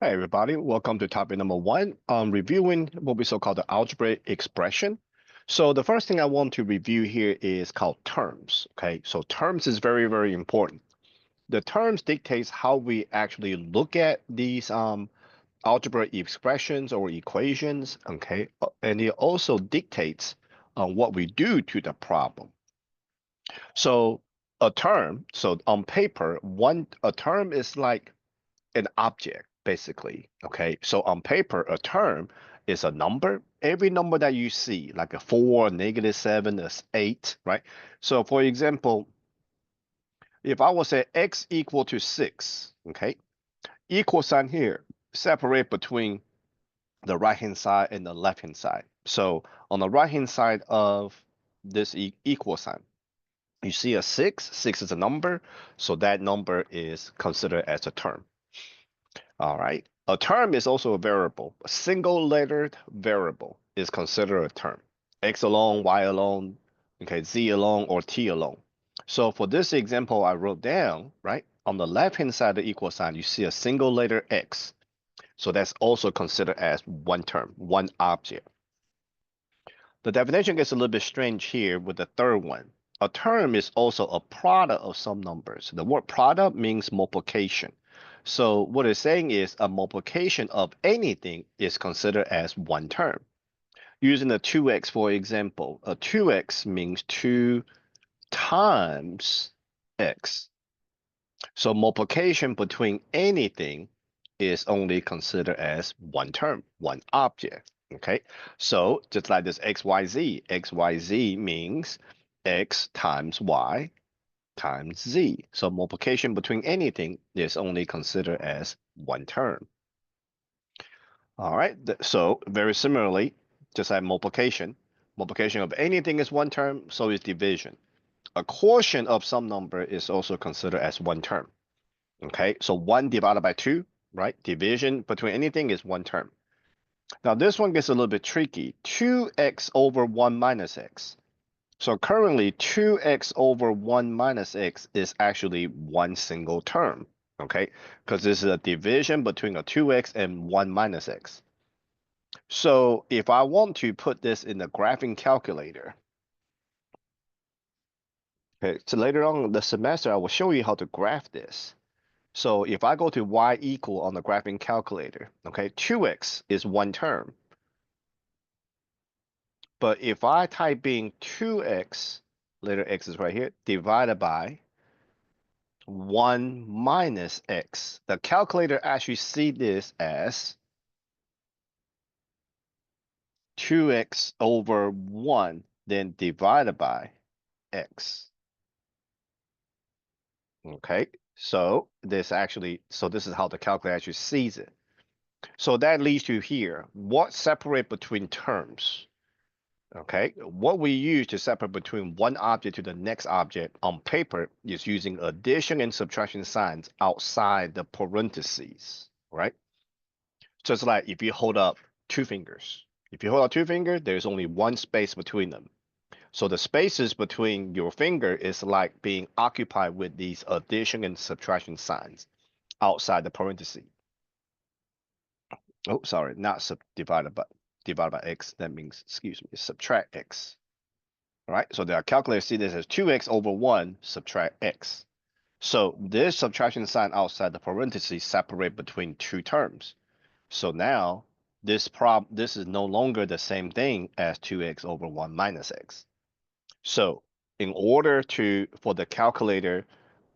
Hi, everybody. Welcome to topic number one, reviewing what we so-called the algebraic expression. So the first thing I want to review here is called terms. Okay, so terms is very, very important. The terms dictates how we actually look at these algebraic expressions or equations. Okay, and it also dictates what we do to the problem. So a term, so on paper, a term is like an object, basically. Okay, so on paper, a term is a number. Every number that you see, like a 4, -7, a 8, right? So for example, if I was say x equal to 6, okay, equal sign here separate between the right hand side and the left hand side. So on the right hand side of this equal sign, you see a 6. 6 is a number, so that number is considered as a term. All right. A term is also a variable. A single lettered variable is considered a term. X alone, Y alone, okay, Z alone, or T alone. So for this example I wrote down, right, on the left-hand side of the equal sign, you see a single letter X. So that's also considered as one term, one object. The definition gets a little bit strange here with the third one. A term is also a product of some numbers. The word product means multiplication. So what it's saying is a multiplication of anything is considered as one term. Using the 2x for example, a 2x means 2 times x. So multiplication between anything is only considered as one term, one object. Okay, so just like this xyz, xyz means x times y times z. So multiplication between anything is only considered as one term. All right, so very similarly, just like multiplication of anything is one term, so is division. A quotient of some number is also considered as one term. Okay, so 1 divided by 2, right? Division between anything is one term. Now this one gets a little bit tricky. 2x over 1 minus x. So currently 2x over 1 minus x is actually one single term, okay? Because this is a division between a 2x and 1 minus x. So if I want to put this in the graphing calculator, okay, so later on in the semester I will show you how to graph this. So if I go to y equal on the graphing calculator, okay, 2x is one term. But if I type in 2x, later x is right here, divided by 1 minus x, the calculator actually see this as 2x over 1, then divided by x. Okay, so this is how the calculator actually sees it. So that leads to here. What separate between terms? Okay, what we use to separate between one object to the next object on paper is using addition and subtraction signs outside the parentheses, right? Just like if you hold up two fingers. If you hold up two fingers, there's only one space between them. So the spaces between your finger is like being occupied with these addition and subtraction signs outside the parentheses. Oh, sorry, not divided by x. That means, excuse me, subtract x. All right, so the calculator see this as 2x over 1 subtract x. So this subtraction sign outside the parentheses separate between two terms. So now this is no longer the same thing as 2x over 1 minus x. So in order for the calculator,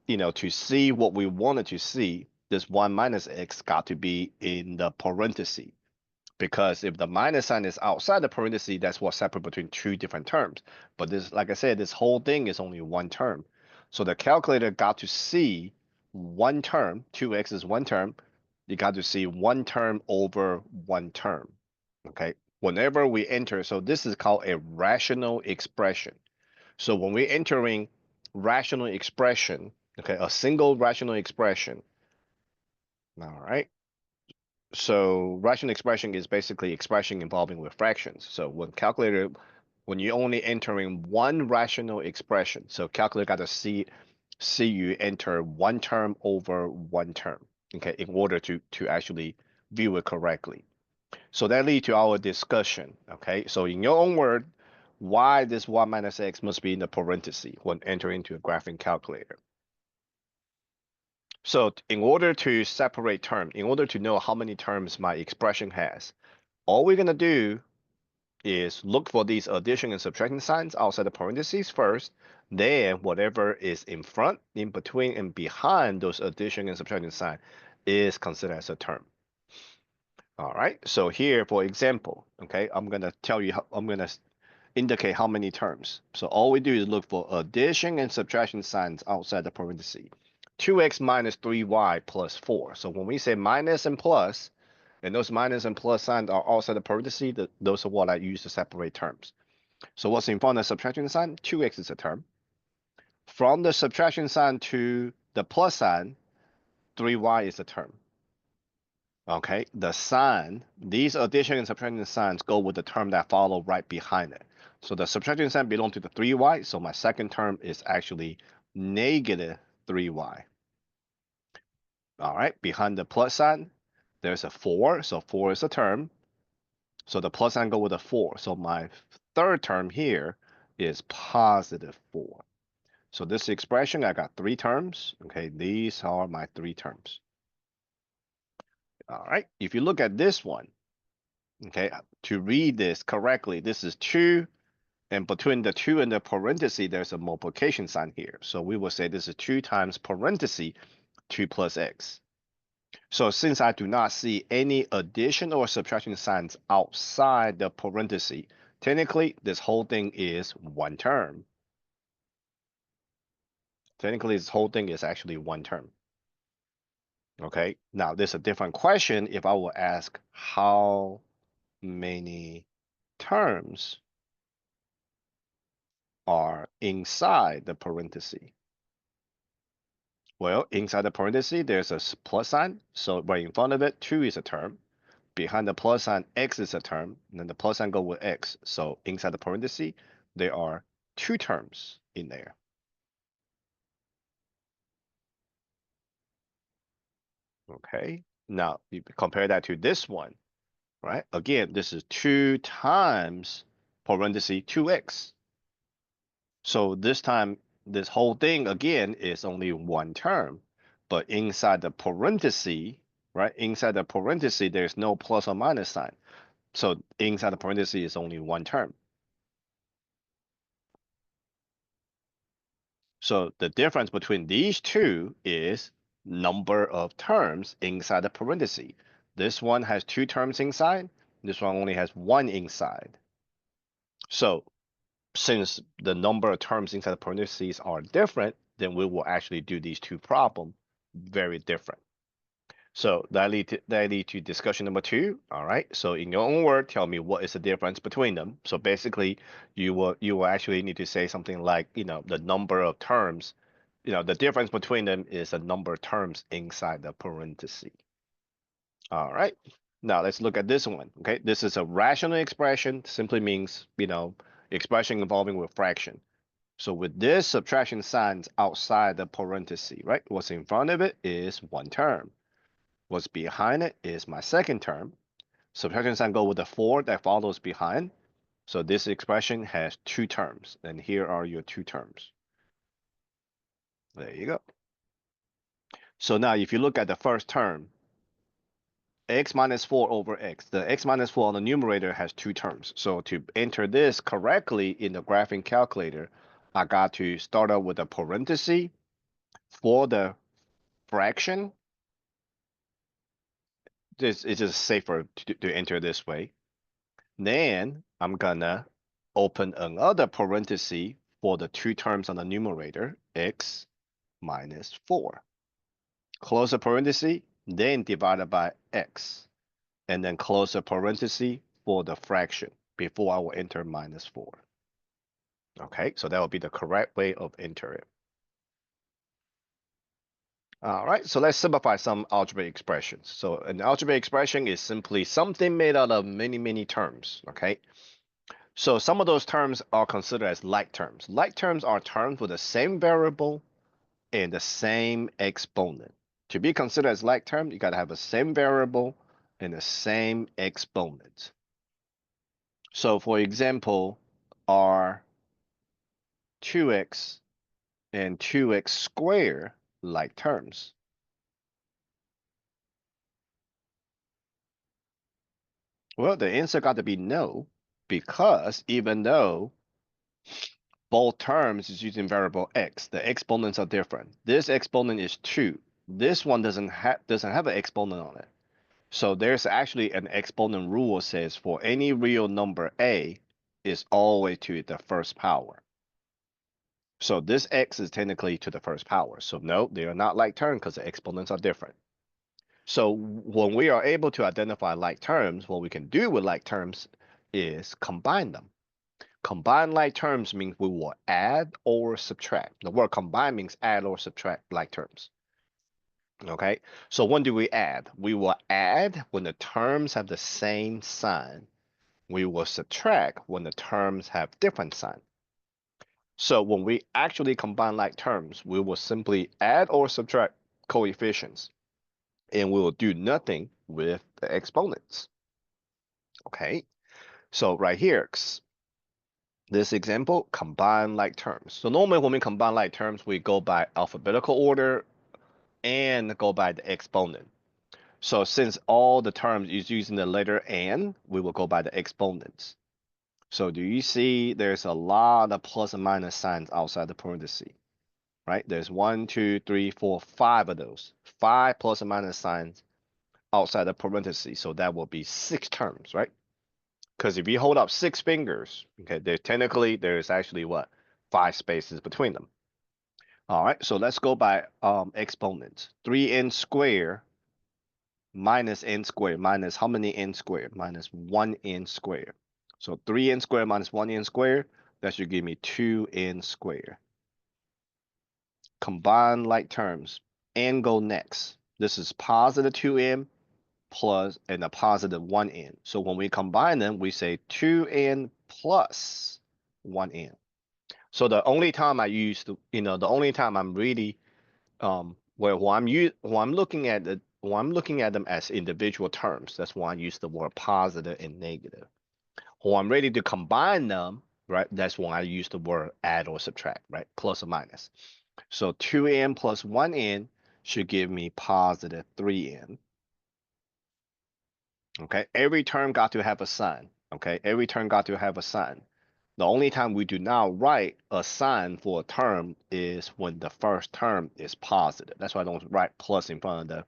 to see what we wanted to see, this 1 minus x got to be in the parentheses. Because if the minus sign is outside the parentheses, that's what separates between two different terms. But this, like I said, this whole thing is only one term. So the calculator got to see one term, 2x is one term. You got to see one term over one term. Okay. Whenever we enter, so this is called a rational expression. So when we're entering rational expression, okay, a single rational expression, all right, so rational expression is basically expression involving with fractions. So when you're only entering one rational expression, so calculator got to see you enter one term over one term, okay, in order to actually view it correctly. So that leads to our discussion, okay? So in your own word, why this y minus x must be in the parenthesis when entering into a graphing calculator. So in order to separate term, in order to know how many terms my expression has, all we're gonna do is look for these addition and subtraction signs outside the parentheses first, then whatever is in front, in between, and behind those addition and subtraction sign is considered as a term. All right, so here, for example, okay, I'm gonna tell you, I'm gonna indicate how many terms. So all we do is look for addition and subtraction signs outside the parentheses. 2x minus 3y plus 4. So when we say minus and plus, and those minus and plus signs are outside the parentheses, those are what I use to separate terms. So what's in front of the subtraction sign? 2x is a term. From the subtraction sign to the plus sign, 3y is a term. Okay, the sign, these addition and subtraction signs go with the term that follow right behind it. So the subtraction sign belongs to the 3y, so my second term is actually negative 3y. All right, behind the plus sign, there's a 4, so 4 is a term. So the plus sign go with a 4, so my third term here is positive 4. So this expression, I got 3 terms. Okay, these are my 3 terms. All right, if you look at this one, okay, to read this correctly, this is 2, and between the 2 and the parenthesis, there's a multiplication sign here. So we will say this is 2 times parenthesis 2 plus x. So since I do not see any addition or subtraction signs outside the parenthesis, technically this whole thing is one term. Technically this whole thing is actually one term. Okay, now there's a different question if I will ask how many terms are inside the parenthesis. Well, inside the parenthesis, there's a plus sign. So right in front of it, 2 is a term. Behind the plus sign, x is a term. And then the plus sign go with x. So inside the parenthesis, there are 2 terms in there. Okay. Now, you compare that to this one, right? Again, this is 2 times parenthesis 2x. So this time, this whole thing again is only one term, but inside the parenthesis, right? Inside the parenthesis, there's no plus or minus sign. So inside the parenthesis is only one term. So the difference between these two is number of terms inside the parenthesis. This one has 2 terms inside. This one only has 1 inside. So since the number of terms inside the parentheses are different, then we will actually do these 2 problems very different. So that lead to discussion number 2. All right. So in your own word, tell me what is the difference between them. So basically, you will actually need to say something like, the number of terms, the difference between them is the number of terms inside the parenthesis. All right. Now let's look at this one. Okay, this is a rational expression. Simply means, expression involving with fraction. So with this subtraction signs outside the parenthesis, right? What's in front of it is one term. What's behind it is my second term. Subtraction sign go with the 4 that follows behind. So this expression has 2 terms. And here are your 2 terms. There you go. So now if you look at the first term, x minus 4 over x. The x minus 4 on the numerator has 2 terms. So to enter this correctly in the graphing calculator, I got to start out with a parenthesis for the fraction. This is just safer to enter this way. Then I'm gonna open another parenthesis for the 2 terms on the numerator, x minus 4. Close the parenthesis, then divided by x. And then close the parenthesis for the fraction before I will enter minus 4. Okay, so that will be the correct way of entering it. All right, so let's simplify some algebraic expressions. So an algebraic expression is simply something made out of many, many terms, okay? So some of those terms are considered as like terms. Like terms are terms with the same variable and the same exponent. To be considered as like term, you got to have the same variable and the same exponent. So for example, are 2x and 2x squared like terms? Well, the answer got to be no, because even though both terms is using variable x, the exponents are different. This exponent is 2. This one doesn't have an exponent on it. So there's actually an exponent rule that says for any real number a is always to the first power. So this x is technically to the first power. So no, they are not like terms because the exponents are different. So when we are able to identify like terms, what we can do with like terms is combine them. Combine like terms means we will add or subtract. The word combine means add or subtract like terms. Okay, so when do we add? We will add when the terms have the same sign. We will subtract when the terms have different sign. So when we actually combine like terms, we will simply add or subtract coefficients, and we will do nothing with the exponents. Okay, so right here, this example, combine like terms. So normally when we combine like terms, we go by alphabetical order and go by the exponent. So since all the terms is using the letter n, we will go by the exponents. So do you see there's a lot of plus and minus signs outside the parenthesis, right? There's 1, 2, 3, 4, 5 of those. 5 plus and minus signs outside the parenthesis. So that will be 6 terms, right? Because if you hold up 6 fingers, okay, there's actually what? 5 spaces between them. All right, so let's go by exponents. 3n squared minus n squared minus how many n squared? Minus 1n squared. So 3n squared minus 1n squared, that should give me 2n squared. Combine like terms. N go next. This is positive 2n plus and a positive 1n. So when we combine them, we say 2n plus 1n. So the only time I use the only time I'm really when I'm looking at them as individual terms, that's why I use the word positive and negative. When I'm ready to combine them, right, that's when I use the word add or subtract, right, plus or minus. So 2n plus 1n should give me positive 3n. Okay, every term got to have a sign. Okay, every term got to have a sign. The only time we do not write a sign for a term is when the first term is positive. That's why I don't write plus in front of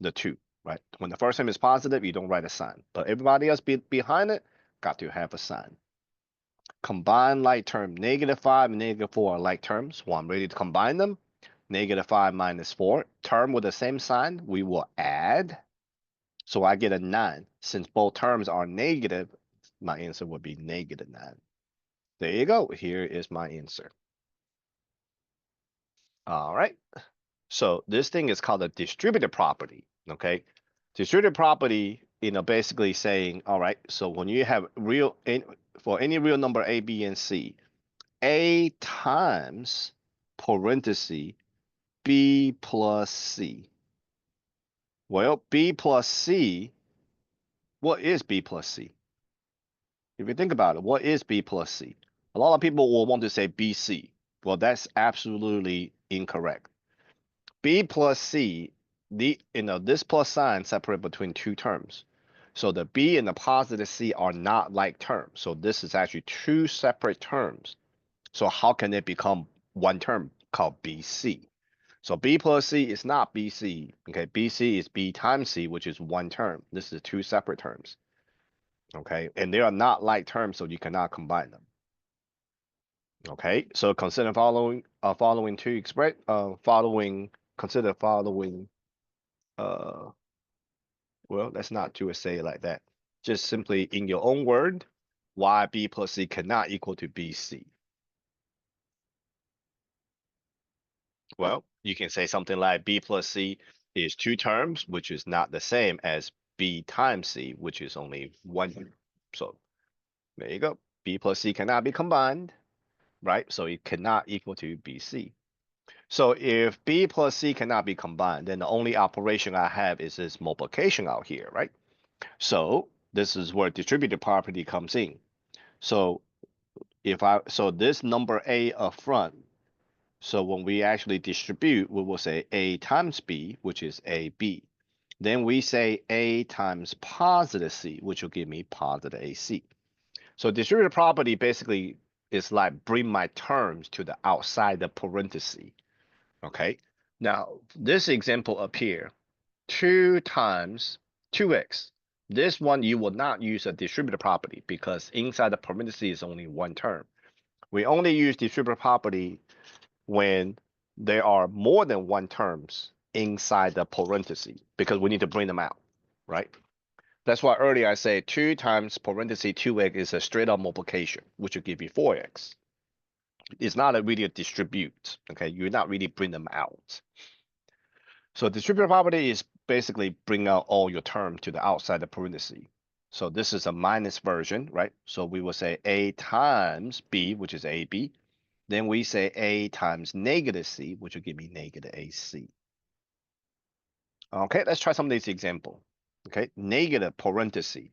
the 2, right? When the first term is positive, you don't write a sign. But everybody else behind it got to have a sign. Combine like term. -5 and -4 are like terms. Well, I'm ready to combine them. -5 minus 4. Term with the same sign, we will add. So I get a 9. Since both terms are negative, my answer would be -9. There you go. Here is my answer. All right. So this thing is called a distributive property. Okay. Distributive property, basically saying, all right, so when you have for any real number A, B, and C, A times parenthesis B plus C. Well, B plus C, what is B plus C? If you think about it, what is B plus C? A lot of people will want to say BC. Well, that's absolutely incorrect. B plus C, this plus sign separate between 2 terms. So the B and the positive C are not like terms. So this is actually 2 separate terms. So how can it become one term called BC? So B plus C is not BC. Okay, BC is B times C, which is 1 term. This is 2 separate terms. Okay, and they are not like terms, so you cannot combine them. Okay, so consider following two express consider following well, let's not do a say it like that. Just simply in your own word, why B plus C cannot equal to BC. Well, you can say something like B plus C is 2 terms, which is not the same as B times C, which is only 1. So there you go. B plus C cannot be combined, right? So it cannot equal to BC. So if B plus C cannot be combined, then the only operation I have is this multiplication out here, right? So this is where distributive property comes in. So so this number A up front, so when we actually distribute, we will say A times B, which is AB. Then we say A times positive C, which will give me positive AC. So distributive property basically is like bring my terms to the outside the parenthesis. Okay. Now this example up here, 2 times 2x. This one you will not use a distributive property because inside the parenthesis is only one term. We only use distributive property when there are more than one terms inside the parenthesis because we need to bring them out, right? That's why earlier I said 2 times parenthesis 2x is a straight up multiplication, which will give you 4x. It's not really a distribute, okay? You're not really bring them out. So distributive property is basically bring out all your term to the outside the parenthesis. So this is a minus version, right? So we will say A times B, which is AB. Then we say A times negative C, which will give me negative AC. Okay, let's try some of these example. Okay, negative parenthesis.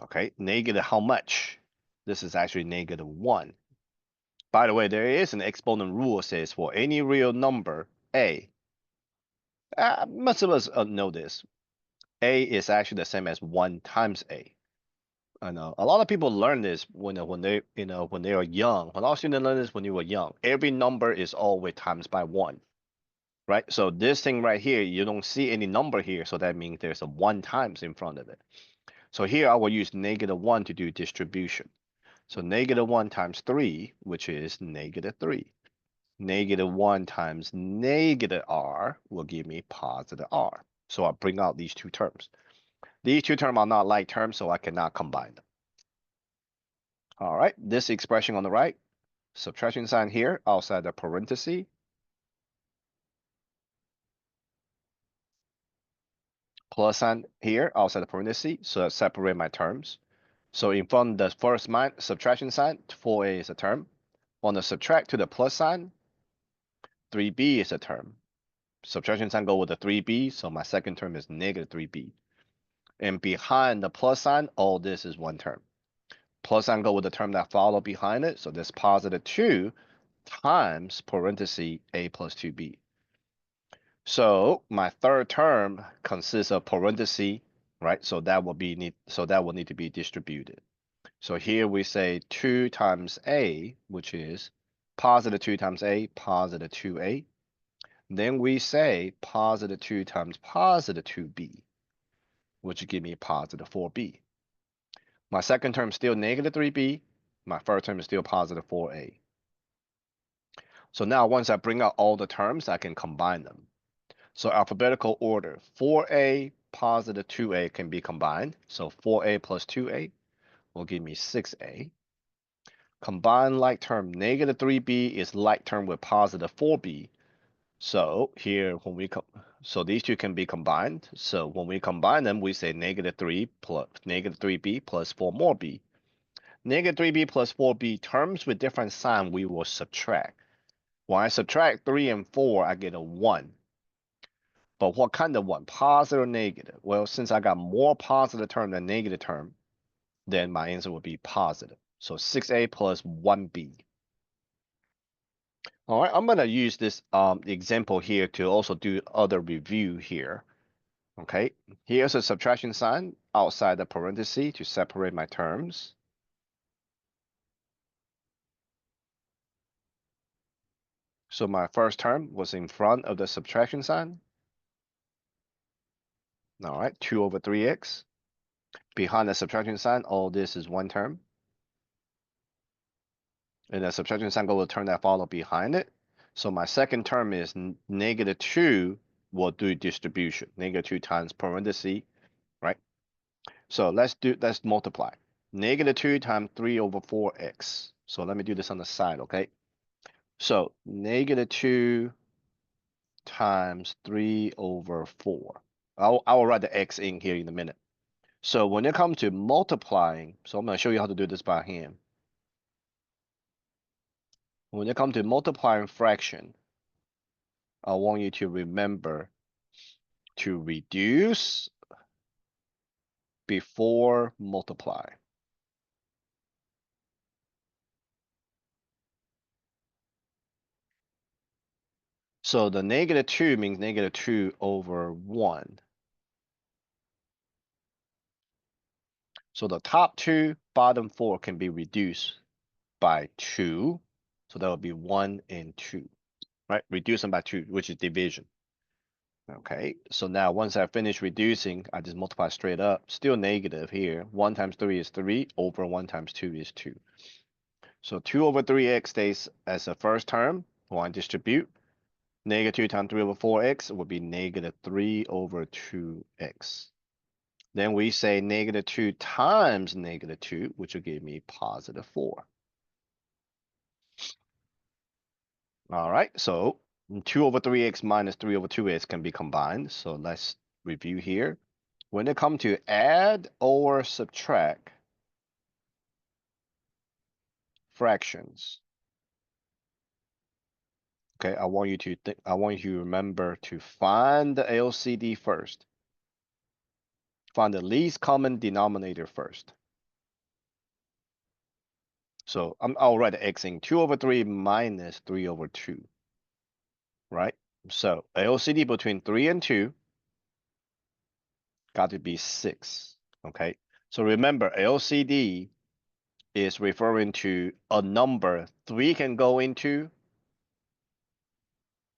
Okay, negative how much? This is actually negative 1. By the way, there is an exponent rule that says for any real number, A, most of us know this, A is actually the same as 1 times A. I know a lot of people learn this when they are young. A lot of students learn this when you were young. Every number is always times by 1. Right? So this thing right here, you don't see any number here, so that means there's a 1 times in front of it. So here I will use negative 1 to do distribution. So negative 1 times 3, which is negative 3. Negative 1 times negative r will give me positive r. So I bring out these two terms. These two terms are not like terms, so I cannot combine them. All right, this expression on the right, subtraction sign here outside the parenthesis. Plus sign here outside the parenthesis, so I separate my terms. So in front of the first subtraction sign, 4a is a term. On the subtract to the plus sign, 3b is a term. Subtraction sign go with the 3b, so my second term is negative 3b. And behind the plus sign, all this is one term. Plus sign go with the term that follow behind it, so this positive 2 times parenthesis a plus 2b. So my third term consists of parenthesis, right? So that will need to be distributed. So here we say 2 times a, which is positive 2 times a, positive 2a. Then we say positive 2 times positive 2b, which give me positive 4b. My second term is still negative 3b. My first term is still positive 4a. So now once I bring out all the terms, I can combine them. So alphabetical order, 4a positive 2a can be combined. So 4a plus 2a will give me 6a. Combined like term, negative 3b is like term with positive 4b. So here so these two can be combined. So when we combine them, we say negative 3 plus negative 3b plus 4 more b. Negative 3b plus 4b terms with different sign we will subtract. When I subtract 3 and 4, I get a 1. But what kind of 1? Positive or negative? Well, since I got more positive term than negative term, then my answer would be positive. So 6a plus 1b. All right, I'm gonna use this example here to also do other review here. Okay, here's a subtraction sign outside the parenthesis to separate my terms. So my first term was in front of the subtraction sign. All right, 2 over 3x. Behind the subtraction sign, all this is one term. And the subtraction sign will turn that follow behind it. So my second term is negative 2 will do distribution. Negative 2 times parenthesis, right? So let's multiply. Negative 2 times 3 over 4x. So let me do this on the side, okay? So negative 2 times 3 over 4. I will write the x in here in a minute. So when it comes to multiplying, so I'm going to show you how to do this by hand. When it comes to multiplying fraction, I want you to remember to reduce before multiply. So the -2 means -2 over 1. So the top 2, bottom 4 can be reduced by 2. So that would be 1 and 2, right? Reduce them by 2, which is division. Okay, so now once I finish reducing, I just multiply straight up. Still negative here. 1 times 3 is 3, over 1 times 2 is 2. So 2 over 3x stays as the first term. When I distribute, -2 times 3 over 4x would be -3 over 2x. Then we say -2 times -2, which will give me +4. All right, so 2 over 3x minus 3 over 2x can be combined. So let's review here. When it comes to add or subtract fractions, okay, I want you to remember to find the LCD first. Find the least common denominator first. So I'll write x in 2 over 3 minus 3 over 2, right? So LCD between 3 and 2 got to be 6, okay? So remember, LCD is referring to a number 3 can go into,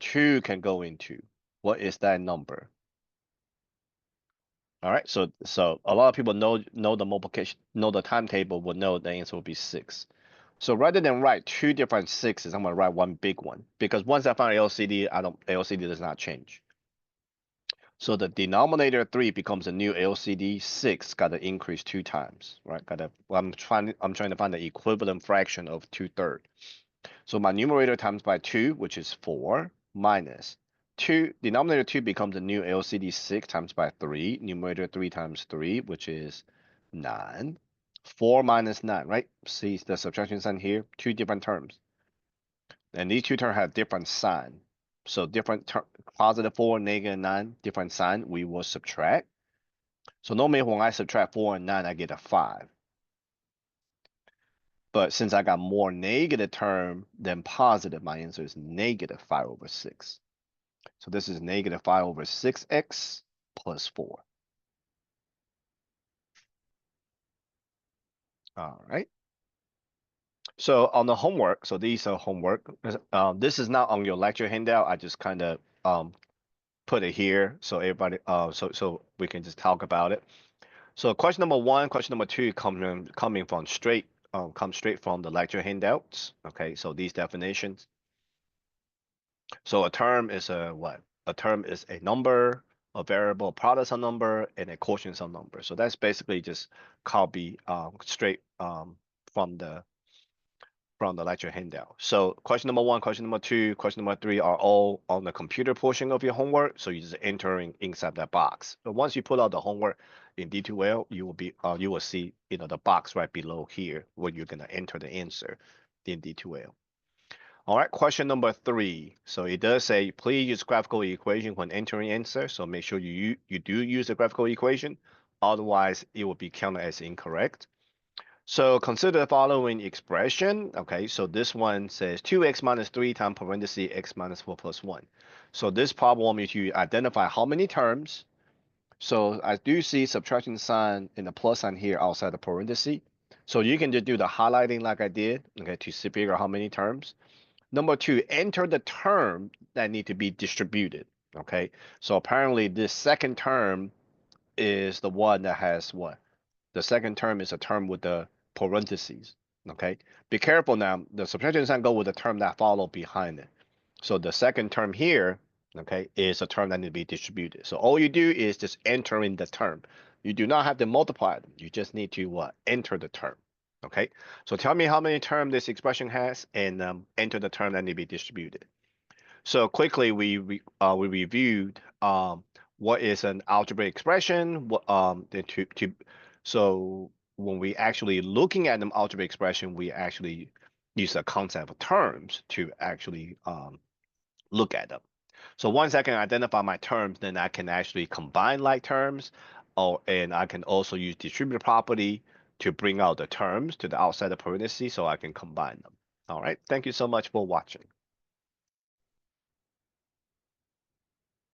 2 can go into. What is that number? All right, so a lot of people know the multiplication, know the timetable, would know the answer will be 6. So rather than write 2 different 6s, I'm gonna write one big one, because once I find LCD, LCD does not change. So the denominator 3 becomes a new LCD. 6 got to increase 2 times, right? I'm trying to find the equivalent fraction of 2/3. So my numerator times by 2, which is 4, minus 2, denominator 2 becomes a new LCD. 6 times by 3, numerator 3 times 3, which is 9. 4 minus 9, right? See the subtraction sign here? 2 different terms. And these 2 terms have different sign. So different +4, -9, different sign, we will subtract. So normally when I subtract 4 and 9, I get a 5. But since I got more negative term than positive, my answer is -5 over 6. So this is -5 over 6x plus 4. All right. So on the homework, so these are homework. This is not on your lecture handout. I just kind of put it here so everybody so we can just talk about it. So question number 1, question number 2 coming from straight from the lecture handouts. Okay, so these definitions. So a term is a what? A term is a number, a variable, a product sum number, and a quotient sum number. So that's basically just copy straight from the lecture handout. So question number 1, question number 2, question number 3 are all on the computer portion of your homework. So you're just entering inside that box. But once you pull out the homework in D2L, you will see the box right below here where you're gonna enter the answer in D2L. All right, question number 3. So it does say, please use graphical equation when entering answer. So make sure you do use the graphical equation. Otherwise, it will be counted as incorrect. So consider the following expression. Okay, so this one says 2x minus 3 times parenthesis x minus 4 plus 1. So this problem wants me to identify how many terms. So I do see subtraction sign and the plus sign here outside the parenthesis. So you can just do the highlighting like I did, okay, to figure out how many terms. Number 2, enter the term that need to be distributed. Okay, so apparently this second term is the one that has what? The second term is a term with the parentheses. Okay, be careful now. The subtraction sign go with the term that follow behind it. So the second term here, okay, is a term that need to be distributed. So all you do is just enter in the term. You do not have to multiply them. You just need to enter the term. Okay, so tell me how many terms this expression has, and enter the term that need to be distributed. So quickly, we reviewed what is an algebraic expression. So when we actually looking at an algebraic expression, we actually use the concept of terms to actually look at them. So once I can identify my terms, then I can actually combine like terms. Oh, and I can also use distributed property to bring out the terms to the outside of parentheses so I can combine them. All right. Thank you so much for watching.